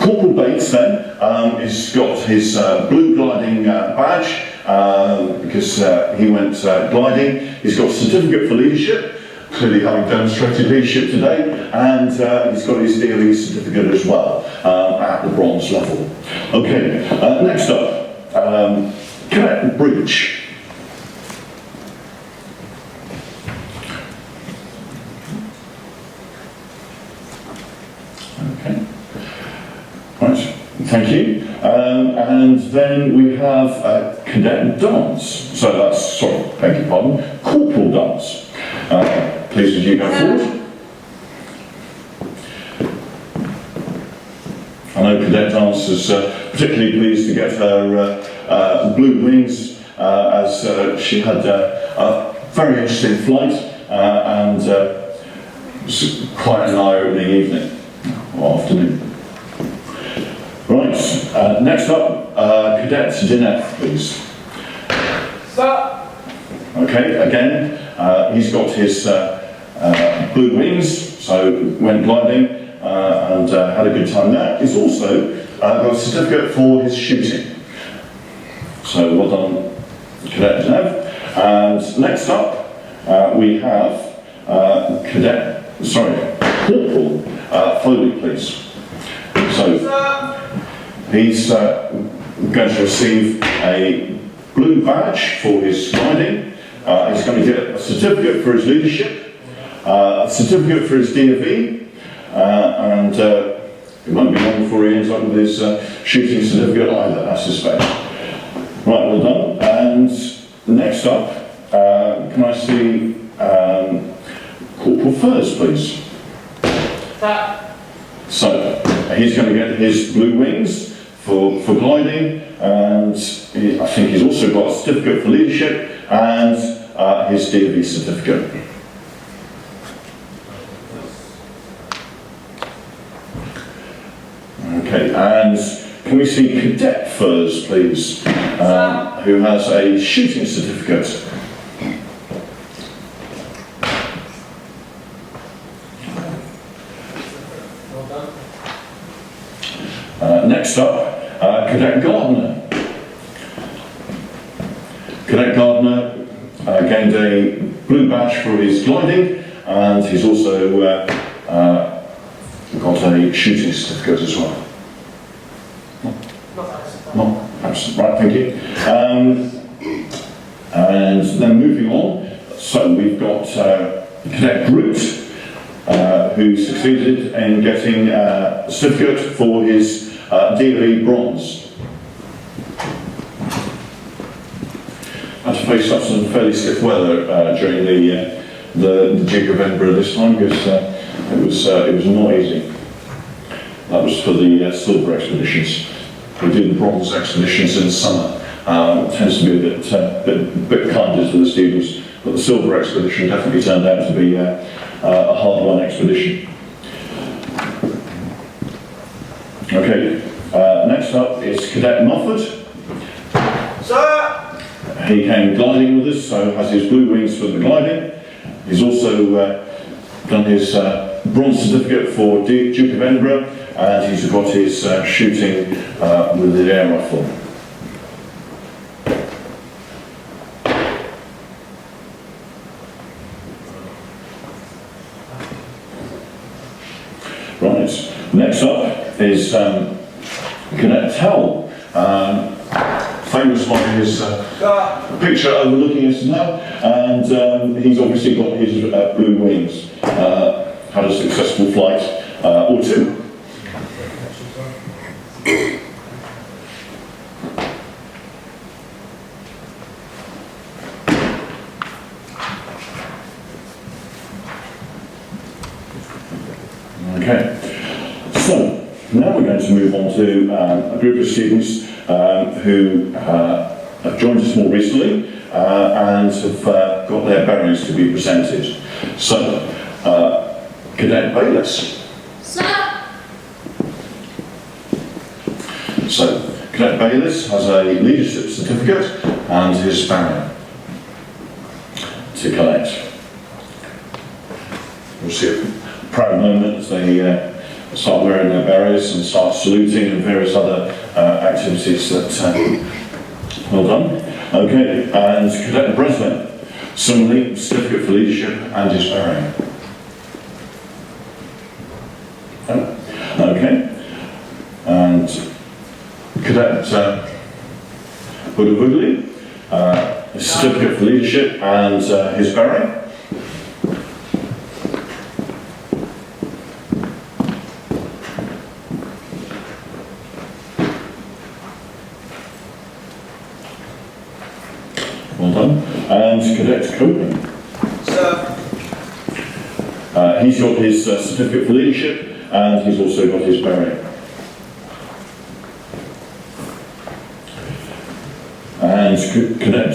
Corporal Bates then has got his blue gliding badge because he went gliding. He's got a certificate for leadership, clearly having demonstrated leadership today, and he's got his DOE certificate as well at the bronze level. Okay, next up. Cadet Bridge. Okay. Right, thank you. And then we have Cadet Dance. So that's, sorry, beg your pardon, Corporal Dance. Please, would you go forward? I know Cadet Dance is particularly pleased to get her blue wings as she had a very interesting flight and quite an eye-opening evening or afternoon. Right, next up, Cadet Dinev, please. Sir. Okay, again, he's got his blue wings, so went gliding and had a good time there. He's also got a certificate for his shooting. So well done, Cadet Dinev. And next up, we have Corporal Foley, please. So he's going to receive a blue badge for his gliding. He's going to get a certificate for his leadership, a certificate for his DFE, and it won't be long before he ends up with his shooting certificate either, I suspect. Right, well done. And next up, can I see Corporal Furs, please? So, he's going to get his blue wings for gliding, and I think he's also got a certificate for leadership and his DV certificate. Okay, and can we see Cadet Furs, please, who has a shooting certificate? Next up, Cadet Gardner. Cadet Gardner gained a blue badge for his gliding, and he's also got a shooting certificate as well. Not absent, right, thank you. And then moving on, so we've got Cadet Groot, who succeeded in getting a certificate for his DV bronze. I had to face up some fairly stiff weather during the Duke of Edinburgh this time, because it was not easy. That was for the silver expeditions. We do the bronze expeditions in the summer. It tends to be a bit kinder to the students, but the silver expedition definitely turned out to be a hard-won expedition. Okay, next up is Cadet Moffat. Sir! He came gliding with us, so has his blue wings for the gliding. He's also done his bronze certificate for Duke of Edinburgh, and he's got his shooting with the air rifle. Right, next up is Cadet Tell, famous by his picture overlooking us now, and he's obviously got his blue wings. Had a successful flight or two. Okay, so now we're going to move on to a group of students who have joined us more recently and have got their bearings to be presented. So, Cadet Bayliss. Sir. So, Cadet Bayliss has a leadership certificate and his banner to collect. We'll see a proud moment as they start wearing their berets and start saluting and various other activities that, well done. Okay, and Cadet Breslin, similarly, certificate for leadership and his beret. Okay, and Cadet Budavugli, a certificate for leadership and his beret. Well done. And Cadet Copeland. Sir. He's got his certificate for leadership and he's also got his beret. And Cadet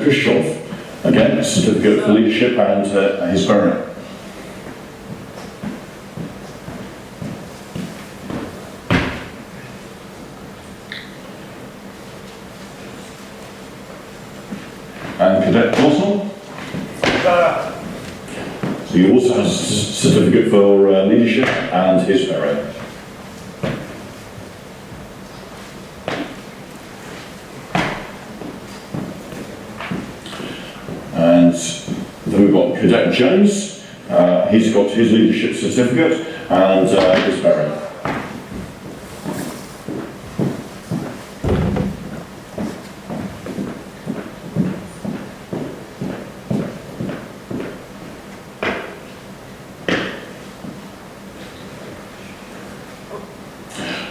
Khrushchev, again, a certificate for leadership and his beret. And Cadet Boswell. So he also has a certificate for leadership and his beret. And then we've got Cadet James. He's got his leadership certificate and his beret.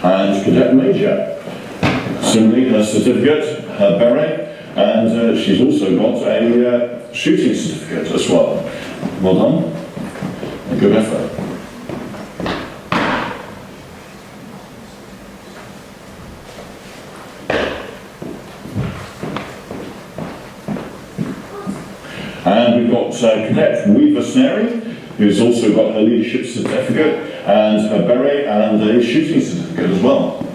And Cadet Major. Similarly, her certificate, her beret, and she's also got a shooting certificate as well. Well done. A good effort. And we've got Cadet Weaver Snary, who's also got her leadership certificate and her beret and a shooting certificate as well.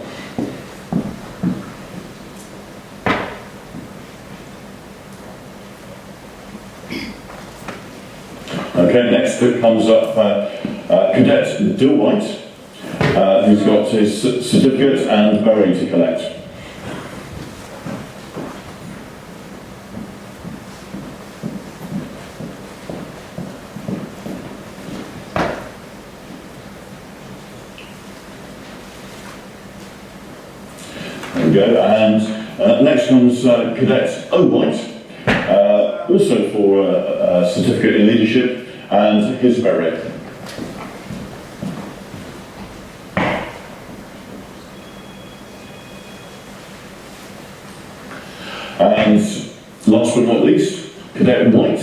Okay, next it comes up Cadet Dillwhite, who's got his certificate and beret to collect. There we go, and next comes Cadet O'White, also for a certificate in leadership and his beret. And last but not least, Cadet Wright,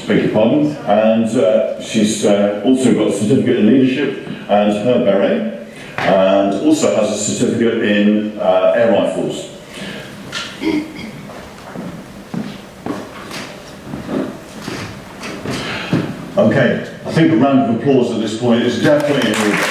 beg your pardon, and she's also got a certificate in leadership and her beret, and also has a certificate in air rifles. Okay, I think a round of applause at this point is definitely in order.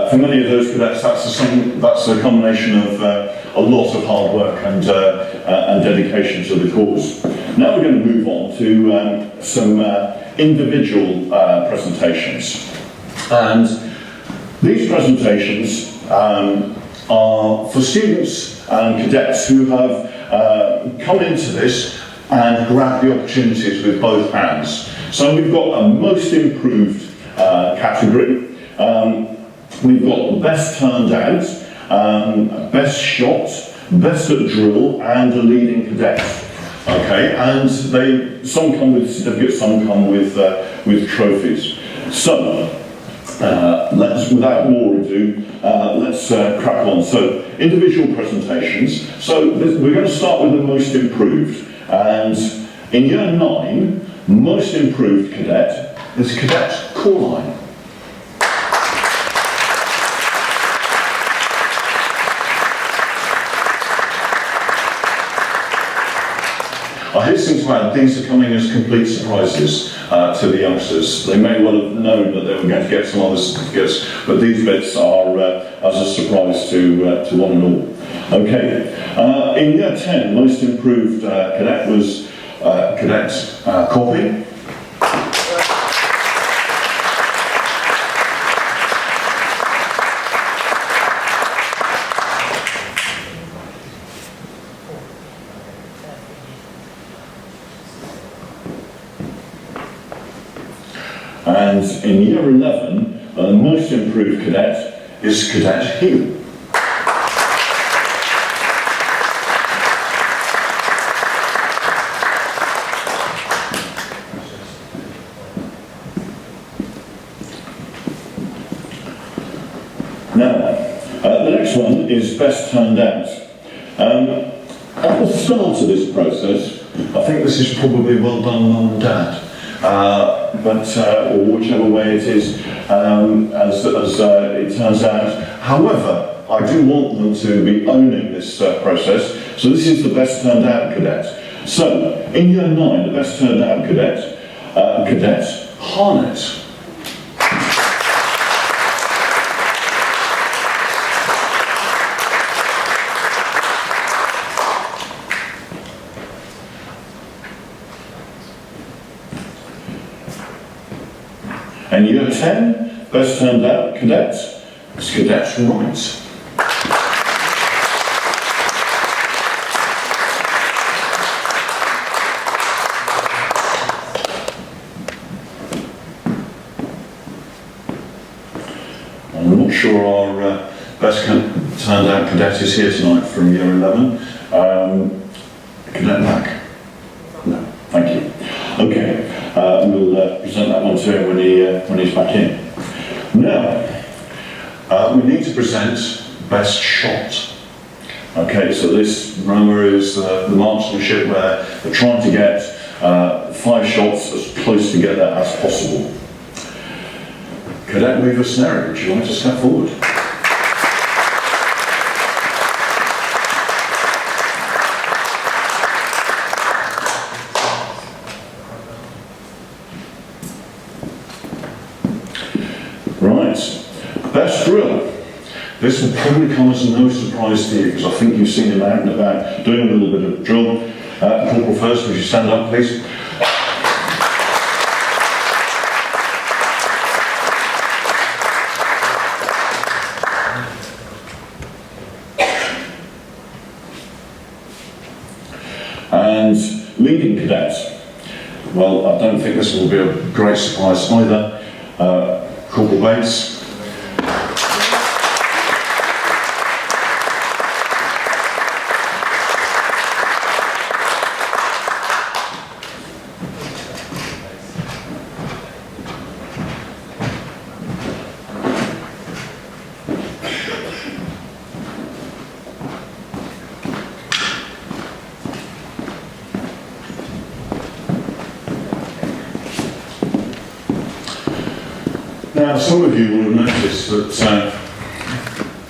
For many of those cadets, that's a combination of a lot of hard work and dedication to the cause. Now we're going to move on to some individual presentations. And these presentations are for students and cadets who have come into this and grabbed the opportunities with both hands. So we've got a most improved category. We've got best turned out, best shot, best at drill, and a leading cadet. Okay, and some come with certificates, some come with trophies. So let's, without more ado, let's crack on. So individual presentations. So we're going to start with the most improved, and in year 9, most improved cadet is Cadet Corline. I hasten to add, these are coming as complete surprises to the youngsters. They may well have known that they were going to get some other certificates, but these bits are as a surprise to one and all. Okay, in year 10, most improved cadet was Cadet Copy. And in year 11, the most improved cadet is Cadet Heel. Now, the next one is best turned out. At the start of this process, I think this is probably well done, Mum and Dad. Or whichever way it is, as it turns out. However, I do want them to be owning this process, so this is the best turned out cadet. So, in year 9, the best turned out cadet, Cadet Harnett. And year 10, best turned out cadet is Cadet Wright. I'm not sure our best turned out cadet is here tonight from year 11. Cadet Mac? No, thank you. Okay, we'll present that one to him when he's back in. Now, we need to present best shot. Okay, so this, remember, is the marksmanship where we're trying to get 5 shots as close together as possible. Cadet Weaver Snery, would you like to step forward? Right, best drill. This will probably come as no surprise to you because I think you've seen him out and about doing a little bit of drill. Corporal first, would you stand up please? And leading cadets. Well, I don't think this will be a great surprise either. Corporal Bates. Now, some of you will have noticed that,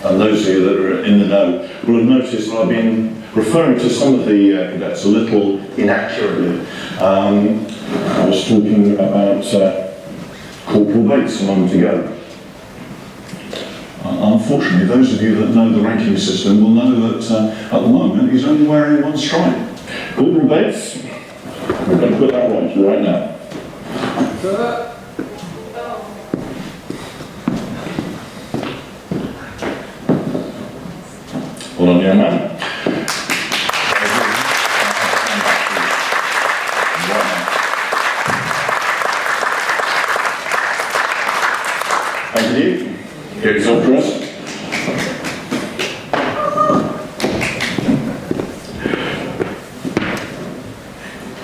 and those of you that are in the know, will have noticed that I've been referring to some of the cadets a little inaccurately. I was talking about Corporal Bates a moment ago. Unfortunately, those of you that know the ranking system will know that at the moment he's only wearing 1 stripe. Corporal Bates, we're going to put that right now. Sir? Hold on, young man. Thank you. Get yourself dressed.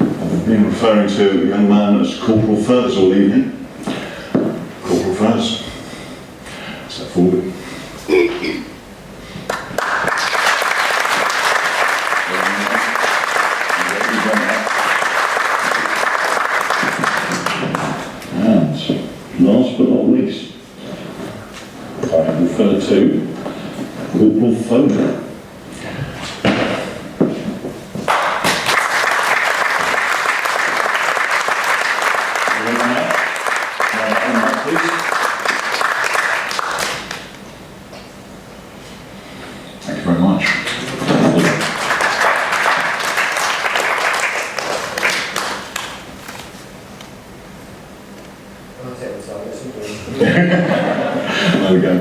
I've been referring to a young man as Corporal Furs all evening. Corporal Furs. Step forward. Last but not least, I have referred to Corporal Foden. Thank you very much. There we go.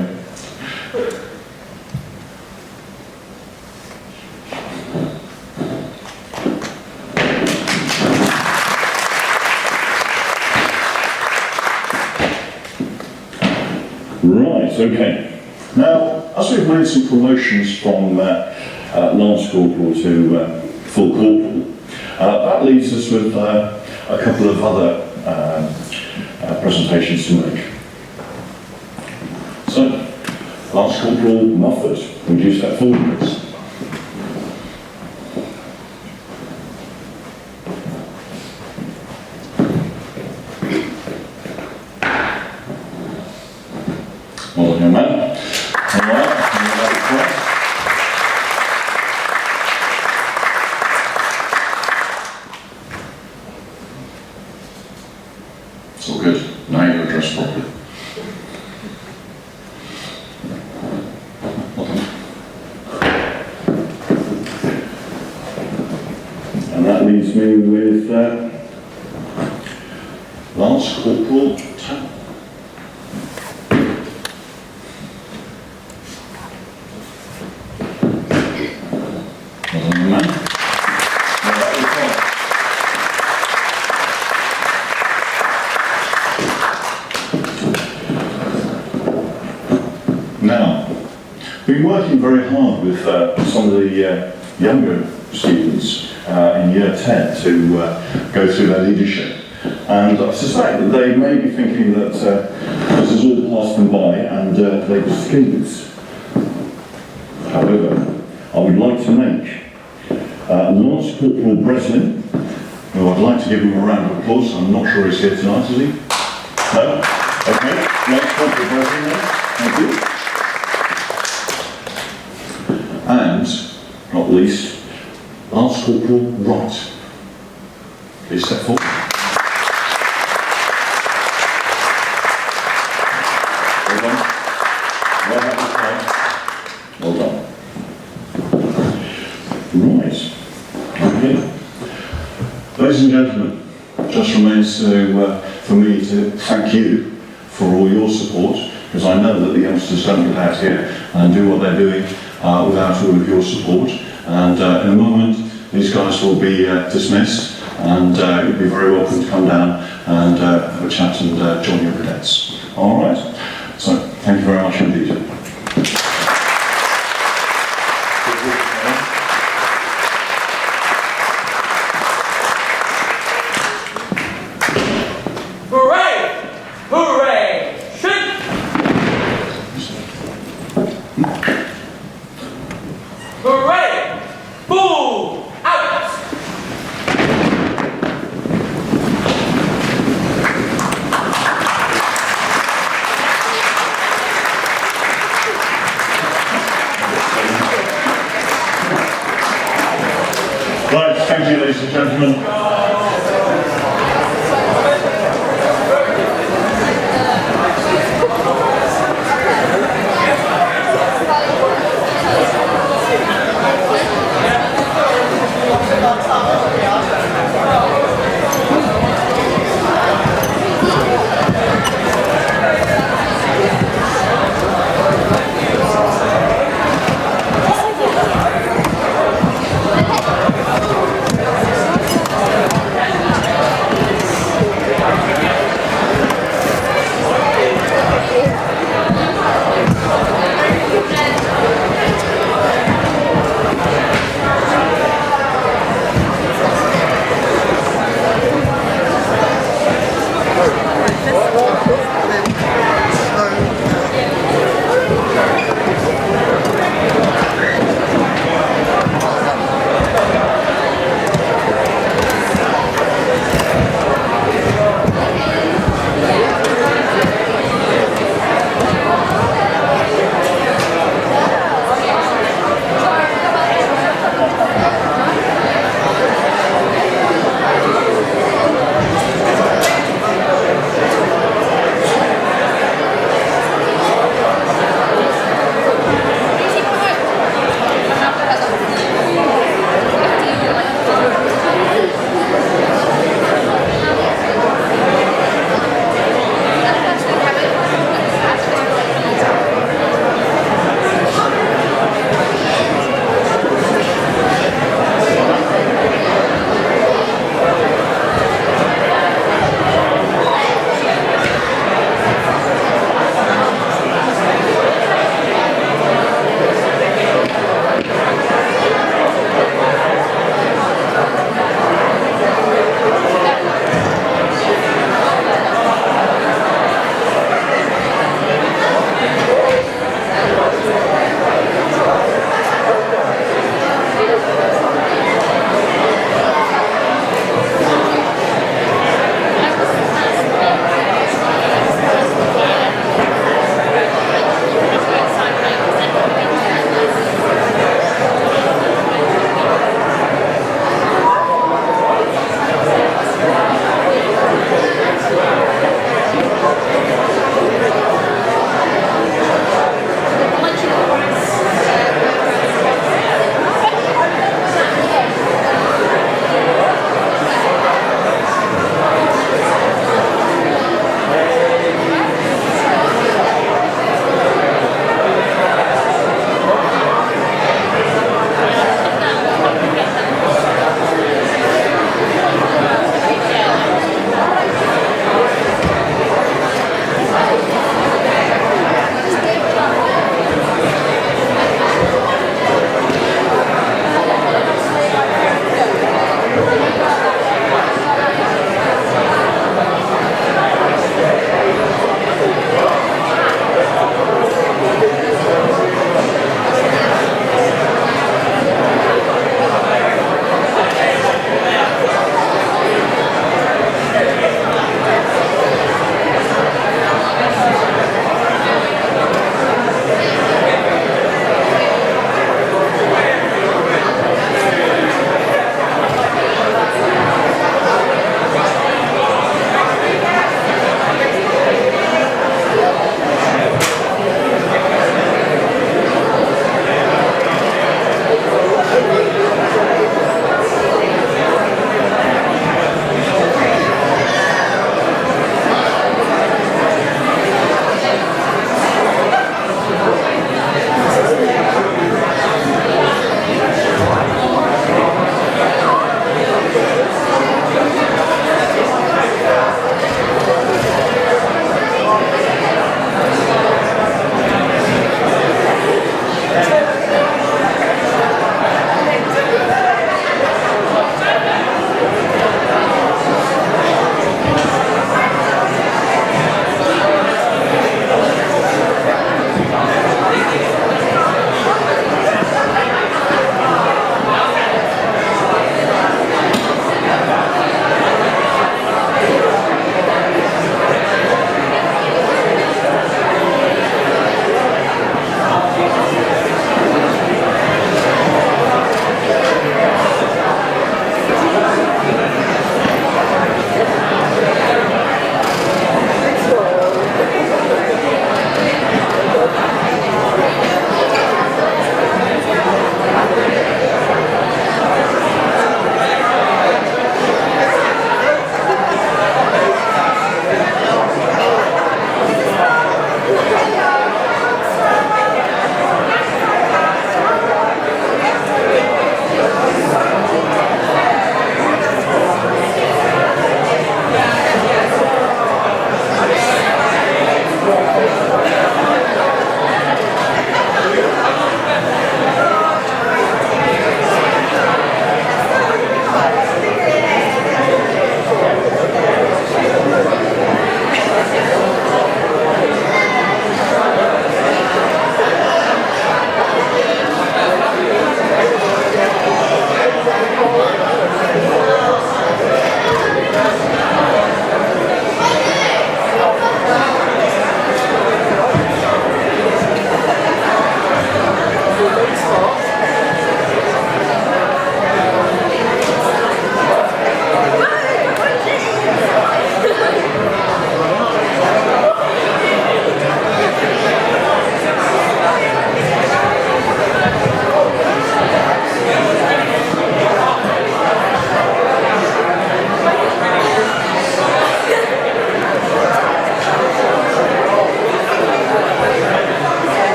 Right, okay. Now, as we've made some promotions from Lance Corporal to Full Corporal, that leaves us with a couple of other presentations to make. So, Lance Corporal Mufford, would you step forward please? Well done, young man. All right, it's all good. Now you're dressed properly. And that leaves me with Lance Corporal Tam. Well done, man. Now, been working very hard with some of the younger students in year 10 to go through their leadership. And I suspect that they may be thinking that this has all passed them by and they've escaped. However, I would like to make Lance Corporal Breslin, who I'd like to give him a round of applause. I'm not sure he's here tonight, is he? No? Okay, Lance Corporal Breslin then. Thank you. And, not least, Lance Corporal Wright. Please step forward. Well done. Well done. Right. Okay. Ladies and gentlemen, just remains for me to thank you for all your support, because I know that the youngsters don't get out here and do what they're doing without all of your support. And in a moment, these guys will be dismissed, and you'll be very welcome to come down and have a chat and join your cadets. All right. So, thank you very much indeed. Right, thank you, ladies and gentlemen.